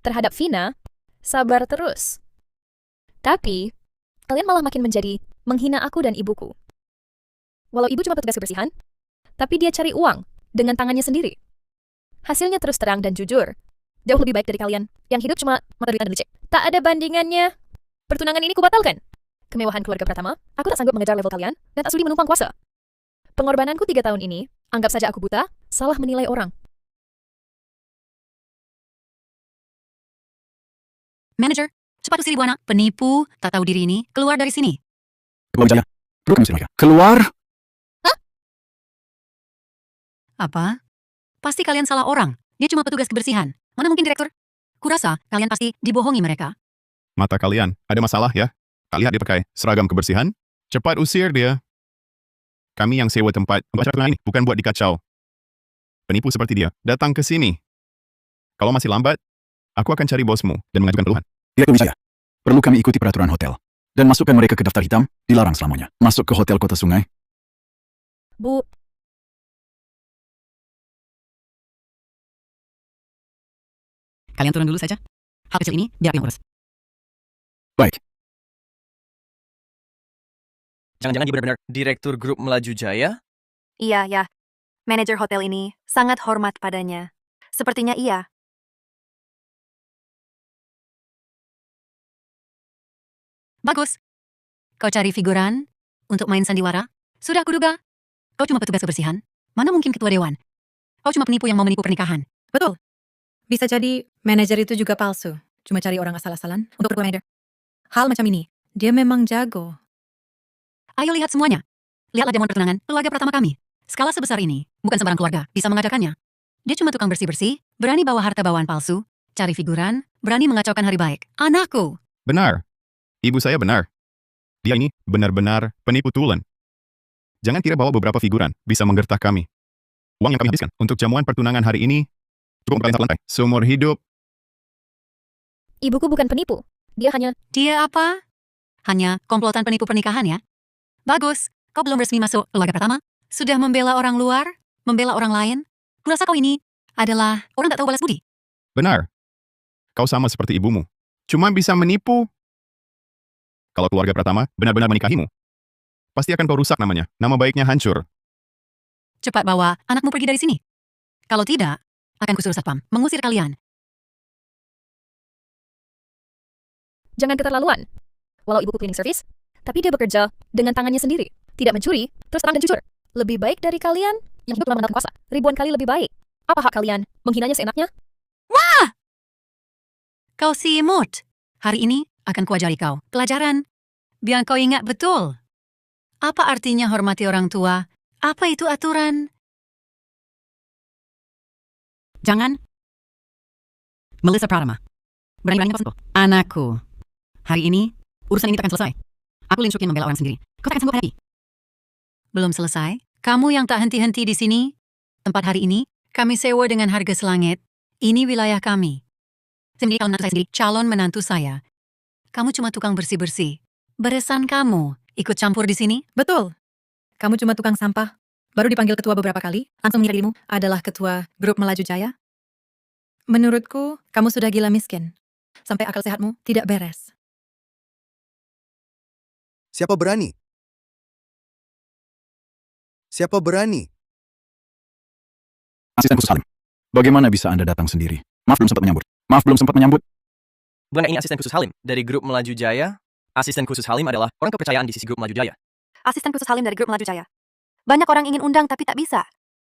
Terhadap Vina, sabar terus. Tapi, kalian malah makin menghina aku dan ibuku. Walau ibu cuma petugas kebersihan, tapi dia cari uang dengan tangannya sendiri. Hasilnya terus terang dan jujur. Jauh lebih baik dari kalian, yang hidup cuma mata duitan dan becek. Tak ada bandingannya. Pertunangan ini kubatalkan. Kemewahan keluarga Pratama, aku tak sanggup mengejar level kalian, dan tak sudi menumpang kuasa. Pengorbananku 3 tahun ini, anggap saja aku buta, salah menilai orang. Manager, cepat usir ibu anak. Penipu, tak tahu diri ini, keluar dari sini. Ketua Wijaya, perlu kami usir mereka. Keluar! Apa? Pasti kalian salah orang. Dia cuma petugas kebersihan. Mana mungkin direktur? Kurasa kalian pasti dibohongi mereka. Mata kalian, ada masalah ya? Tak lihat dia pakai seragam kebersihan? Cepat usir dia. Kami yang sewa tempat acara pertunangan ini, bukan buat dikacau. Penipu seperti dia, datang ke sini. Kalau masih lambat, aku akan cari bosmu dan mengajukan keluhan. Direktur Wijaya, perlu kami ikuti peraturan hotel. Dan masukkan mereka ke daftar hitam, dilarang selamanya. Masuk ke hotel Kota Sungai. Bu, Kalian turun dulu saja. Hal kecil ini biar aku yang urus. Baik. Jangan-jangan dia benar-benar direktur grup Melaju Jaya? Iya, ya. Manajer hotel ini sangat hormat padanya. Sepertinya iya. Bagus. Kau cari figuran untuk main sandiwara? Sudah kuduga. Kau cuma petugas kebersihan. Mana mungkin ketua dewan? Kau cuma penipu yang mau menipu pernikahan. Betul. Bisa jadi manajer itu juga palsu. Cuma cari orang asal-asalan untuk berbuat manajer. Hal macam ini, dia memang jago. Ayo lihat semuanya. Lihatlah jamuan pertunangan keluarga pertama kami. Skala sebesar ini, bukan sembarang keluarga bisa mengadakannya. Dia cuma tukang bersih-bersih, berani bawa harta bawaan palsu, cari figuran, berani mengacaukan hari baik. Anakku! Benar. Ibu saya benar. Dia ini benar-benar penipu tulen. Jangan kira bahwa beberapa figuran bisa menggertak kami. Uang yang kami habiskan untuk jamuan pertunangan hari ini cukup untuk kalian lantai seumur hidup. ibuku bukan penipu. Dia hanya... Dia apa? Hanya komplotan penipu pernikahan ya? Bagus, kau belum resmi masuk keluarga pertama? Sudah membela orang luar? Membela orang lain? Kurasa kau ini adalah orang tak tahu balas budi. Benar. Kau sama seperti ibumu. Cuma bisa menipu. Kalau keluarga Pratama benar-benar menikahimu, pasti akan kau rusak namanya. Nama baiknya hancur. Cepat bawa anakmu pergi dari sini. Kalau tidak, akan kusuruh satpam mengusir kalian. Jangan keterlaluan. Walau ibuku cleaning service, tapi dia bekerja dengan tangannya sendiri. Tidak mencuri, terus terang dan jujur. Lebih baik dari kalian yang hidup lama kuasa. Ribuan kali lebih baik. Apa hak kalian menghinanya seenaknya? Kau si imut. Hari ini akan kuajari kau pelajaran. Biar kau ingat betul. Apa artinya hormati orang tua? Apa itu aturan? Jangan. Melissa Pratama. Berani-beraninya kau sentuh anakku. Hari ini, urusan ini takkan selesai. Aku Lin Shukin membela orang sendiri. Kau takkan sanggup hadapi. Belum selesai? Kamu yang tak henti-henti di sini? Tempat hari ini, kami sewa dengan harga selangit. Ini wilayah kami. Sendiri calon menantu saya sendiri, calon menantu saya. Kamu cuma tukang bersih-bersih. Beresan kamu ikut campur di sini? Betul. Kamu cuma tukang sampah. Baru dipanggil ketua beberapa kali, langsung mengira dirimu adalah ketua grup Melaju Jaya. Menurutku, kamu sudah gila miskin. Sampai akal sehatmu tidak beres. Siapa berani? Siapa berani? Asisten khusus Halim. Bagaimana bisa Anda datang sendiri? Maaf belum sempat menyambut. Bukan ini asisten khusus Halim dari grup Melaju Jaya. Asisten khusus Halim adalah orang kepercayaan di sisi grup Melaju Jaya. Asisten khusus Halim dari grup Melaju Jaya. Banyak orang ingin undang tapi tak bisa.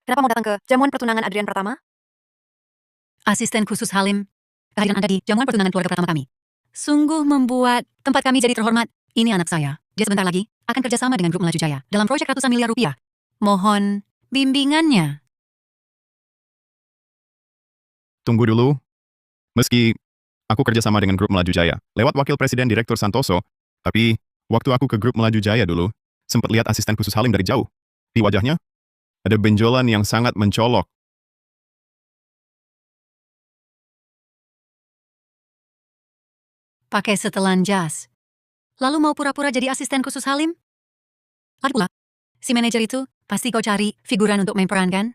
Kenapa mau datang ke jamuan pertunangan Adrian Pratama? Asisten khusus Halim, kehadiran Anda di jamuan pertunangan keluarga pertama kami. Sungguh membuat tempat kami jadi terhormat. Ini anak saya. Dia sebentar lagi akan kerjasama dengan grup Melaju Jaya dalam proyek ratusan miliar rupiah. Mohon bimbingannya. Tunggu dulu. Meski aku kerjasama dengan grup Melaju Jaya lewat wakil presiden Direktur Santoso, tapi waktu aku ke grup Melaju Jaya dulu, sempat lihat asisten khusus Halim dari jauh. Di wajahnya, ada benjolan yang sangat mencolok. Pakai setelan jas. Lalu mau pura-pura jadi asisten khusus Halim? Lagi pula, si manajer itu Pasti kau cari figuran untuk main peran kan?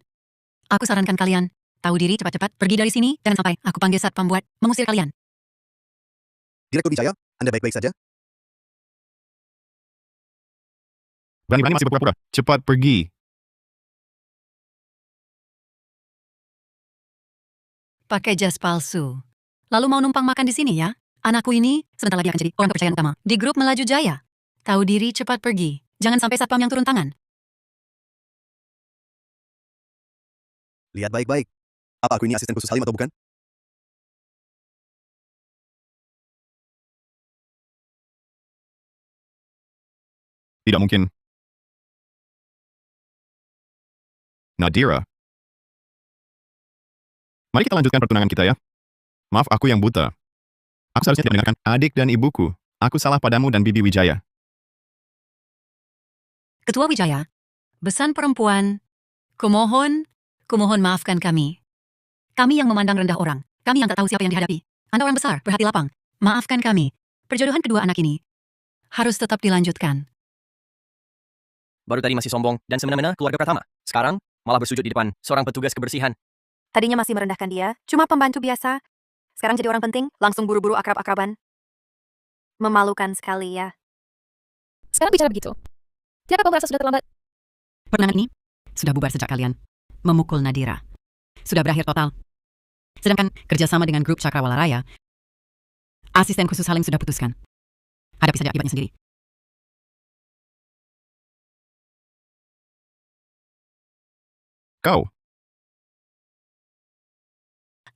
Aku sarankan kalian, tahu diri cepat-cepat, pergi dari sini, jangan sampai aku panggil satpam buat mengusir kalian. Direktur Wijaya, Anda baik-baik saja? Berani-berani masih berpura-pura. Cepat pergi. Pakai jas palsu. Lalu mau numpang makan di sini ya? Anakku ini sebentar lagi akan jadi orang kepercayaan utama di grup Melaju Jaya. Tahu diri cepat pergi. Jangan sampai satpam yang turun tangan. Lihat baik-baik. Apa aku ini asisten khusus Halim atau bukan? Tidak mungkin. Nadira. Mari kita lanjutkan pertunangan kita ya. Maaf aku yang buta. Aku seharusnya tidak mendengarkan adik dan ibuku. Aku salah padamu dan Bibi Wijaya. Ketua Wijaya, besan perempuan, kumohon maafkan kami. Kami yang memandang rendah orang. Kami yang tak tahu siapa yang dihadapi. Anda orang besar, berhati lapang. Maafkan kami. Perjodohan kedua anak ini harus tetap dilanjutkan. Baru tadi masih sombong dan semena-mena keluarga pertama. Sekarang malah bersujud di depan seorang petugas kebersihan. Tadinya masih merendahkan dia, cuma pembantu biasa. Sekarang jadi orang penting, langsung buru-buru akrab-akraban. Memalukan sekali ya. Sekarang bicara begitu. Tidakkah kau merasa sudah terlambat? Pertunangan ini sudah bubar sejak kalian memukul Nadira. Sudah berakhir total. Sedangkan kerjasama dengan grup Cakrawala Raya, asisten khusus Halim sudah putuskan. Hadapi saja akibatnya sendiri. Kau.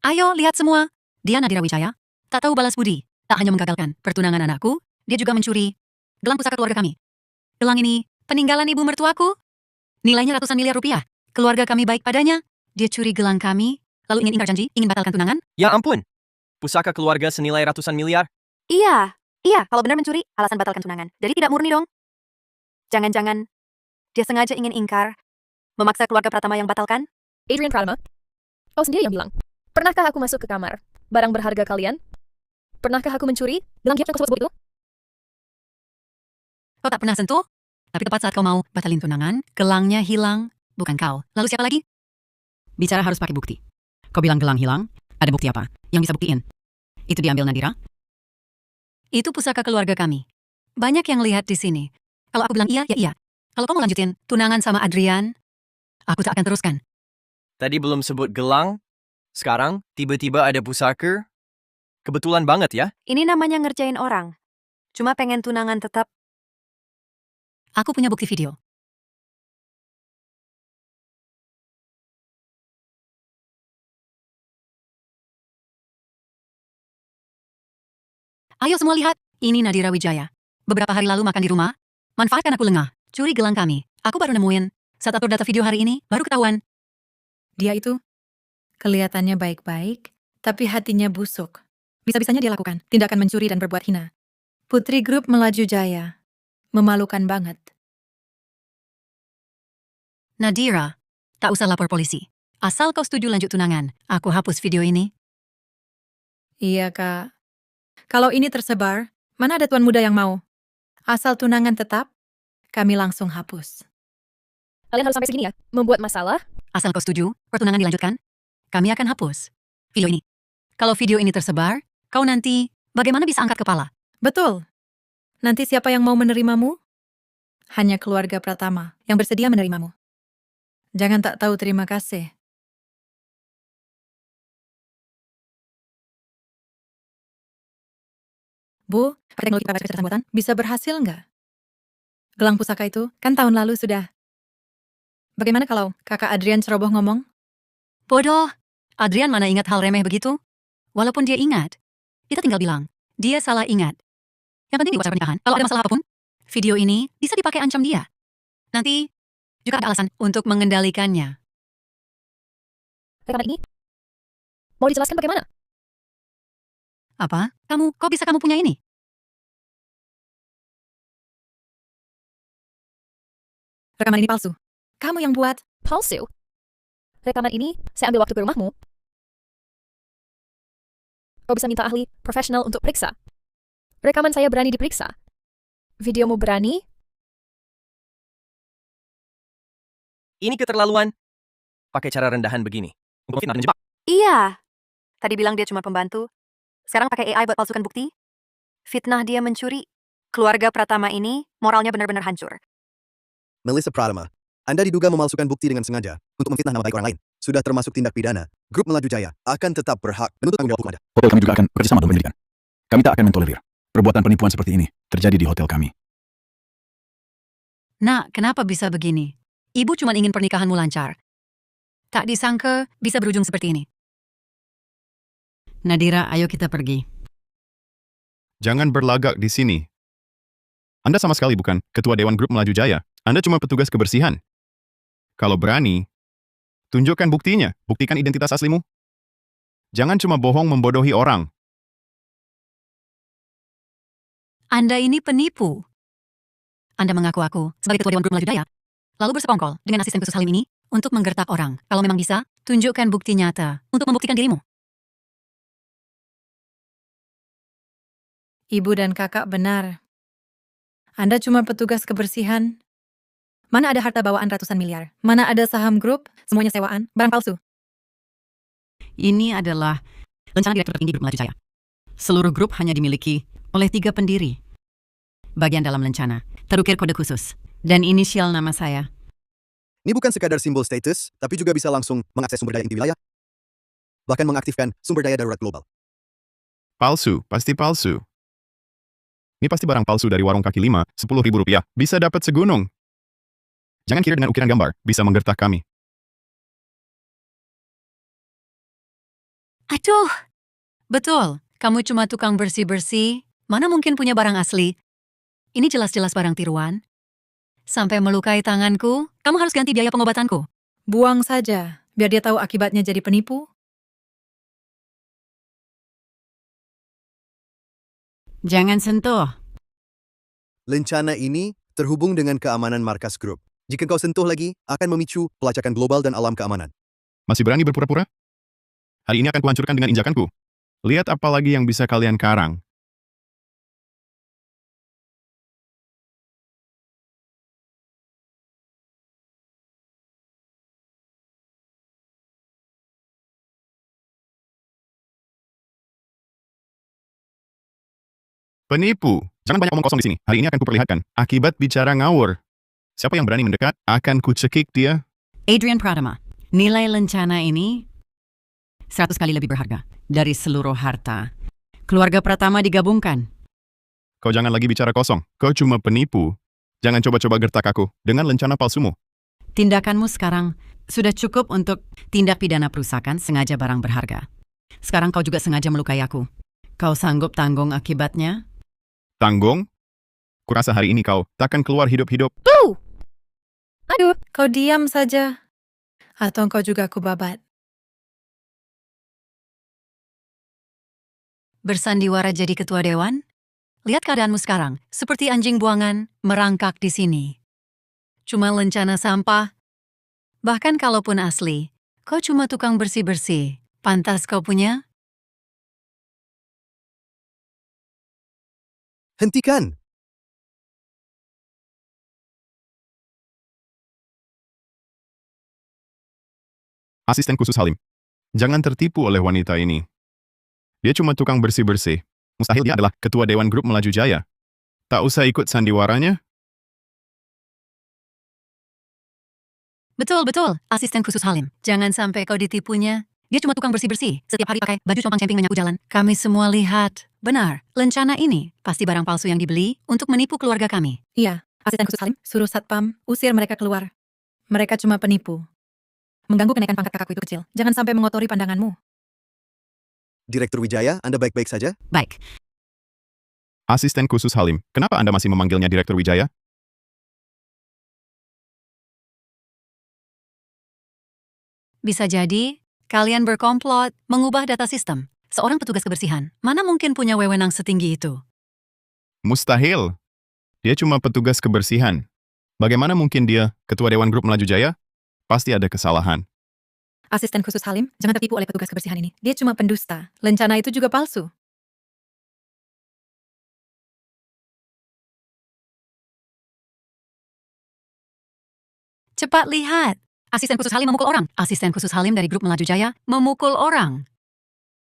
Ayo, lihat semua. Dia Nadira Wijaya. Tak tahu balas budi. Tak hanya menggagalkan pertunangan anakku, dia juga mencuri gelang pusaka keluarga kami. Gelang ini peninggalan ibu mertuaku. Nilainya ratusan miliar rupiah. Keluarga kami baik padanya. Dia curi gelang kami, lalu ingin ingkar janji, ingin batalkan tunangan. Ya ampun. Pusaka keluarga senilai ratusan miliar. Iya, kalau benar mencuri, alasan batalkan tunangan. Jadi tidak murni dong. Jangan-jangan dia sengaja ingin ingkar, memaksa keluarga Pratama yang batalkan? Adrian Pratama, kau sendiri yang bilang. Pernahkah aku masuk ke kamar barang berharga kalian? Pernahkah aku mencuri gelang gift yang kau sebut itu? Kau tak pernah sentuh, tapi tepat saat kau mau batalin tunangan, gelangnya hilang, bukan kau. Lalu siapa lagi? Bicara harus pakai bukti. Kau bilang gelang hilang, ada bukti apa yang bisa buktiin? Itu diambil Nadira? Itu pusaka keluarga kami. Banyak yang lihat di sini. Kalau aku bilang iya, ya iya. Kalau kau mau lanjutin tunangan sama Adrian, aku tak akan teruskan. Tadi belum sebut gelang. Sekarang tiba-tiba ada pusaka. Kebetulan banget ya. Ini namanya ngerjain orang. Cuma pengen tunangan tetap. Aku punya bukti video. Ayo semua lihat, ini Nadira Wijaya. Beberapa hari lalu makan di rumah, manfaatkan aku lengah, curi gelang kami. Aku baru nemuin, saat atur data video hari ini, baru ketahuan. Dia itu kelihatannya baik-baik, tapi hatinya busuk. Bisa-bisanya dia lakukan tindakan mencuri dan berbuat hina. Putri grup Melaju Jaya. Memalukan banget. Nadira, tak usah lapor polisi. Asal kau setuju lanjut tunangan, aku hapus video ini. Iya, Kak. Kalau ini tersebar, mana ada tuan muda yang mau? Asal tunangan tetap, kami langsung hapus. Kalian harus sampai segini ya? Membuat masalah? Asal kau setuju, pertunangan dilanjutkan, kami akan hapus video ini. Kalau video ini tersebar, kau nanti bagaimana bisa angkat kepala? Betul. Nanti siapa yang mau menerimamu? Hanya keluarga Pratama yang bersedia menerimamu. Jangan tak tahu terima kasih. Bu, teknologi prakarya kecerdasan buatan bisa berhasil nggak? Gelang pusaka itu kan tahun lalu sudah. Bagaimana kalau kakak Adrian ceroboh ngomong? Bodoh, Adrian mana ingat hal remeh begitu? Walaupun dia ingat, kita tinggal bilang, dia salah ingat. Yang penting di acara pernikahan, kalau ada masalah apapun, video ini bisa dipakai ancam dia. Nanti juga ada alasan untuk mengendalikannya. Rekaman ini? Mau dijelaskan bagaimana? Apa? Kok bisa kamu punya ini? Rekaman ini palsu. Kamu yang buat. Palsu? Rekaman ini saya ambil waktu ke rumahmu. Kau bisa minta ahli profesional untuk periksa. Rekaman saya berani diperiksa. Videomu berani? Ini keterlaluan. Pakai cara rendahan begini. Untuk fitnah dan jebak. Iya. Tadi bilang dia cuma pembantu. Sekarang pakai AI buat palsukan bukti. Fitnah dia mencuri. Keluarga Pratama ini moralnya benar-benar hancur. Melissa Pratama, Anda diduga memalsukan bukti dengan sengaja untuk memfitnah nama baik orang lain. Sudah termasuk tindak pidana. Grup Melaju Jaya akan tetap berhak menuntut tanggung jawab hukum Anda. Hotel kami juga akan bekerjasama dalam penyelidikan. Kami tak akan mentolerir perbuatan penipuan seperti ini terjadi di hotel kami. Nak, kenapa bisa begini? Ibu cuma ingin pernikahanmu lancar. Tak disangka bisa berujung seperti ini. Nadira, ayo kita pergi. Jangan berlagak di sini. Anda sama sekali bukan ketua Dewan Grup Melaju Jaya. Anda cuma petugas kebersihan. Kalau berani, tunjukkan buktinya. Buktikan identitas aslimu. Jangan cuma bohong membodohi orang. Anda ini penipu. Anda mengaku aku sebagai ketua Dewan Grup Melaju Jaya, lalu bersekongkol dengan asisten khusus Halim ini untuk menggertak orang. Kalau memang bisa, tunjukkan bukti nyata untuk membuktikan dirimu. Ibu dan kakak benar. Anda cuma petugas kebersihan. Mana ada harta bawaan ratusan miliar? Mana ada saham grup? Semuanya sewaan, barang palsu. Ini adalah rencana direktur tertinggi Grup Melaju Jaya. Seluruh grup hanya dimiliki oleh 3 pendiri. Bagian dalam rencana terukir kode khusus dan inisial nama saya. Ini bukan sekadar simbol status, tapi juga bisa langsung mengakses sumber daya inti wilayah. Bahkan mengaktifkan sumber daya darurat global. Palsu, pasti palsu. Ini pasti barang palsu dari warung kaki 5, 10.000 rupiah. Bisa dapat segunung. Jangan kira dengan ukiran gambar, bisa menggertak kami. Aduh, betul. Kamu cuma tukang bersih-bersih. Mana mungkin punya barang asli? Ini jelas-jelas barang tiruan. Sampai melukai tanganku, kamu harus ganti biaya pengobatanku. Buang saja, biar dia tahu akibatnya jadi penipu. Jangan sentuh. Lencana ini terhubung dengan keamanan markas grup. Jika kau sentuh lagi, akan memicu pelacakan global dan alam keamanan. Masih berani berpura-pura? Hari ini akan kuhancurkan dengan injakanku. Lihat apa lagi yang bisa kalian karang. Penipu. Jangan banyak omong kosong di sini. Hari ini akan kuperlihatkan akibat bicara ngawur. Siapa yang berani mendekat, akan kucekik dia. Adrian Pratama, nilai lencana ini 100 kali lebih berharga dari seluruh harta keluarga Pratama digabungkan. Kau jangan lagi bicara kosong. Kau cuma penipu. Jangan coba-coba gertak aku dengan lencana palsumu. Tindakanmu sekarang sudah cukup untuk tindak pidana perusakan sengaja barang berharga. Sekarang kau juga sengaja melukai aku. Kau sanggup tanggung akibatnya? Tanggung? Kurasa hari ini kau takkan keluar hidup-hidup. Aduh, kau diam saja. Atau kau juga aku babat. Bersandiwara jadi ketua dewan? Lihat keadaanmu sekarang, seperti anjing buangan merangkak di sini. Cuma lencana sampah. Bahkan kalaupun asli, kau cuma tukang bersih-bersih. Pantas kau punya? Hentikan! Asisten khusus Halim. Jangan tertipu oleh wanita ini. Dia cuma tukang bersih-bersih. Mustahil dia adalah ketua Dewan Grup Melaju Jaya. Tak usah ikut sandiwaranya. Betul, asisten khusus Halim. Jangan sampai kau ditipunya. Dia cuma tukang bersih-bersih. Setiap hari pakai baju compang-camping menyapu jalan. Kami semua lihat. Benar, lencana ini pasti barang palsu yang dibeli untuk menipu keluarga kami. Iya, asisten khusus Halim suruh satpam usir mereka keluar. Mereka cuma penipu. Mengganggu kenaikan pangkat kakakku itu kecil. Jangan sampai mengotori pandanganmu. Direktur Wijaya, Anda baik-baik saja? Baik, Asisten khusus Halim. Kenapa Anda masih memanggilnya Direktur Wijaya? Bisa jadi, kalian berkomplot mengubah data sistem. Seorang petugas kebersihan, mana mungkin punya wewenang setinggi itu? Mustahil. Dia cuma petugas kebersihan. Bagaimana mungkin dia ketua Dewan Grup Melaju Jaya? Pasti ada kesalahan. Asisten khusus Halim, jangan tertipu oleh petugas kebersihan ini. Dia cuma pendusta. Lencana itu juga palsu. Cepat lihat, Asisten khusus Halim memukul orang. Asisten khusus Halim dari grup Melaju Jaya memukul orang.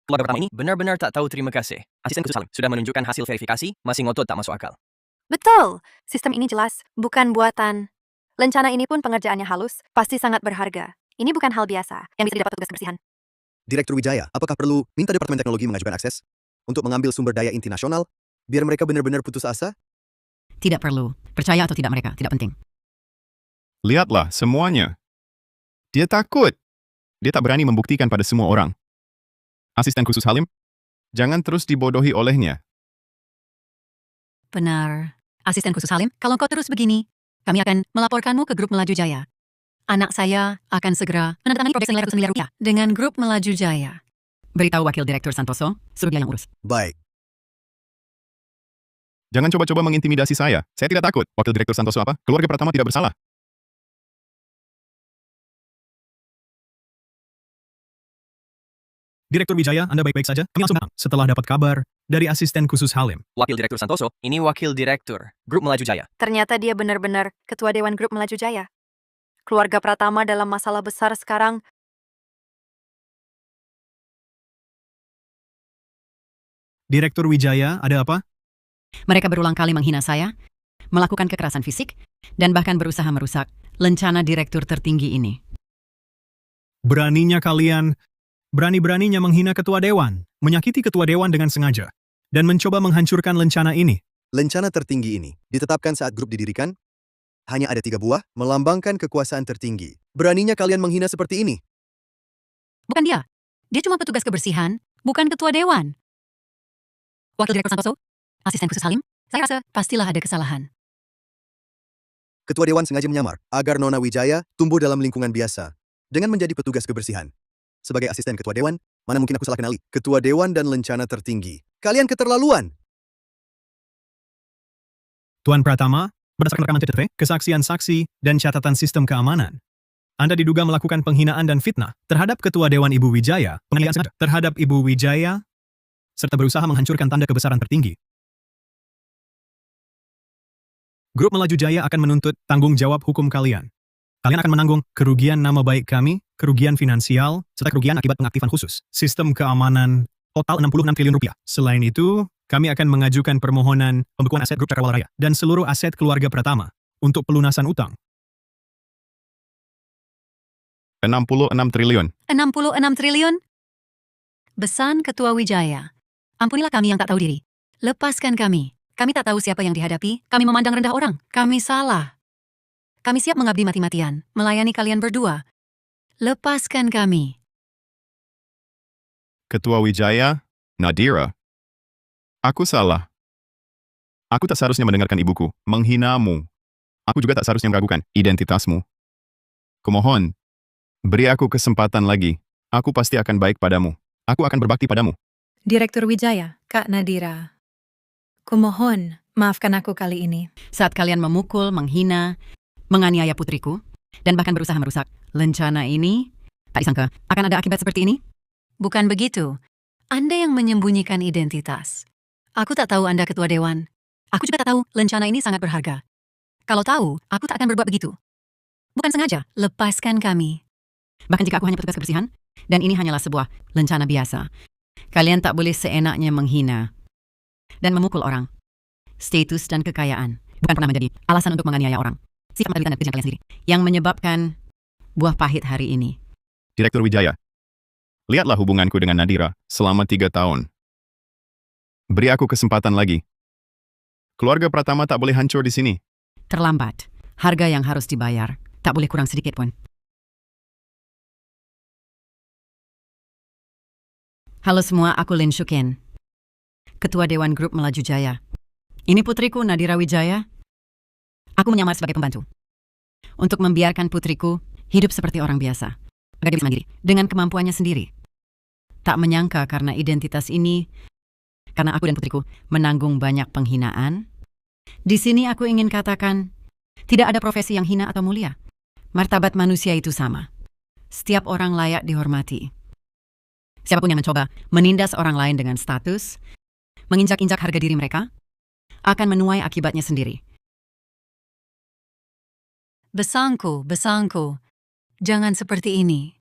Keluarga pertama ini benar-benar tak tahu terima kasih. Asisten khusus Halim sudah menunjukkan hasil verifikasi, masih ngotot tak masuk akal. Betul, sistem ini jelas, bukan buatan. Lencana ini pun pengerjaannya halus, pasti sangat berharga. Ini bukan hal biasa yang bisa didapat petugas kebersihan. Direktur Wijaya, apakah perlu minta Departemen Teknologi mengajukan akses untuk mengambil sumber daya inti nasional biar mereka benar-benar putus asa? Tidak perlu. Percaya atau tidak mereka, tidak penting. Lihatlah semuanya. Dia takut. Dia tak berani membuktikan pada semua orang. Asisten khusus Halim, jangan terus dibodohi olehnya. Benar. Asisten khusus Halim, kalau kau terus begini, kami akan melaporkanmu ke grup Melaju Jaya. Anak saya akan segera menandatangani proyek senilai ratusan miliar rupiah dengan grup Melaju Jaya. Beritahu Wakil Direktur Santoso, suruh dia yang urus. Baik. Jangan coba-coba mengintimidasi saya. Saya tidak takut. Wakil Direktur Santoso apa? Keluarga Pratama tidak bersalah. Direktur Wijaya, Anda baik-baik saja? Kami langsung datang setelah dapat kabar dari asisten khusus Halim. Wakil Direktur Santoso, ini Wakil Direktur Grup Melaju Jaya. Ternyata dia benar-benar ketua Dewan Grup Melaju Jaya. Keluarga Pratama dalam masalah besar sekarang. Direktur Wijaya, ada apa? Mereka berulang kali menghina saya, melakukan kekerasan fisik, dan bahkan berusaha merusak lencana direktur tertinggi ini. Berani-beraninya menghina ketua dewan, menyakiti ketua dewan dengan sengaja, dan mencoba menghancurkan lencana ini. Lencana tertinggi ini ditetapkan saat grup didirikan. Hanya ada 3 buah, melambangkan kekuasaan tertinggi. Beraninya kalian menghina seperti ini. Bukan dia. Dia cuma petugas kebersihan, bukan ketua dewan. Wakil Direktur Santoso, asisten khusus Halim, saya rasa pastilah ada kesalahan. Ketua Dewan sengaja menyamar agar Nona Wijaya tumbuh dalam lingkungan biasa dengan menjadi petugas kebersihan. Sebagai asisten Ketua Dewan, mana mungkin aku salah kenali Ketua Dewan dan lencana tertinggi. Kalian keterlaluan. Tuan Pratama, berdasarkan rekaman CCTV, kesaksian saksi, dan catatan sistem keamanan, Anda diduga melakukan penghinaan dan fitnah terhadap Ketua Dewan Ibu Wijaya, penganiayaan sengaja terhadap Ibu Wijaya, serta berusaha menghancurkan tanda kebesaran tertinggi. Grup Melaju Jaya akan menuntut tanggung jawab hukum kalian. Kalian akan menanggung kerugian nama baik kami, kerugian finansial, serta kerugian akibat pengaktifan khusus sistem keamanan total 66 triliun rupiah. Selain itu, kami akan mengajukan permohonan pembekuan aset grup Cakrawala Raya dan seluruh aset keluarga Pratama untuk pelunasan utang. 66 triliun. 66 triliun? Besan Ketua Wijaya. Ampunilah kami yang tak tahu diri. Lepaskan kami. Kami tak tahu siapa yang dihadapi. Kami memandang rendah orang. Kami salah. Kami siap mengabdi mati-matian, melayani kalian berdua. Lepaskan kami. Ketua Wijaya, Nadira. Aku salah. Aku tak seharusnya mendengarkan ibuku menghinamu. Aku juga tak seharusnya meragukan identitasmu. Kumohon, beri aku kesempatan lagi. Aku pasti akan baik padamu. Aku akan berbakti padamu. Direktur Wijaya, Kak Nadira. Kumohon, maafkan aku kali ini. Saat kalian memukul, menghina, menganiaya putriku, dan bahkan berusaha merusak lencana ini, tak disangka akan ada akibat seperti ini? Bukan begitu. Anda yang menyembunyikan identitas. Aku tak tahu Anda ketua dewan. Aku juga tak tahu lencana ini sangat berharga. Kalau tahu, aku tak akan berbuat begitu. Bukan sengaja, lepaskan kami. Bahkan jika aku hanya petugas kebersihan, dan ini hanyalah sebuah lencana biasa. Kalian tak boleh seenaknya menghina dan memukul orang. Status dan kekayaan bukan pernah menjadi alasan untuk menganiaya orang. Sikap menderita dan kerjaan kalian sendiri yang menyebabkan buah pahit hari ini. Direktur Wijaya, lihatlah hubunganku dengan Nadira selama 3 tahun. Beri aku kesempatan lagi. Keluarga Pratama tak boleh hancur di sini. Terlambat. Harga yang harus dibayar tak boleh kurang sedikit pun. Halo semua, aku Lin Shukin, Ketua Dewan Grup Melaju Jaya. Ini putriku Nadira Wijaya. Aku menyamar sebagai pembantu untuk membiarkan putriku hidup seperti orang biasa, agar dia bisa mandiri dengan kemampuannya sendiri. Tak menyangka karena identitas ini, karena aku dan putriku menanggung banyak penghinaan. Di sini aku ingin katakan, tidak ada profesi yang hina atau mulia. Martabat manusia itu sama. Setiap orang layak dihormati. Siapapun yang mencoba menindas orang lain dengan status, menginjak-injak harga diri mereka, akan menuai akibatnya sendiri. Besangku. Jangan seperti ini.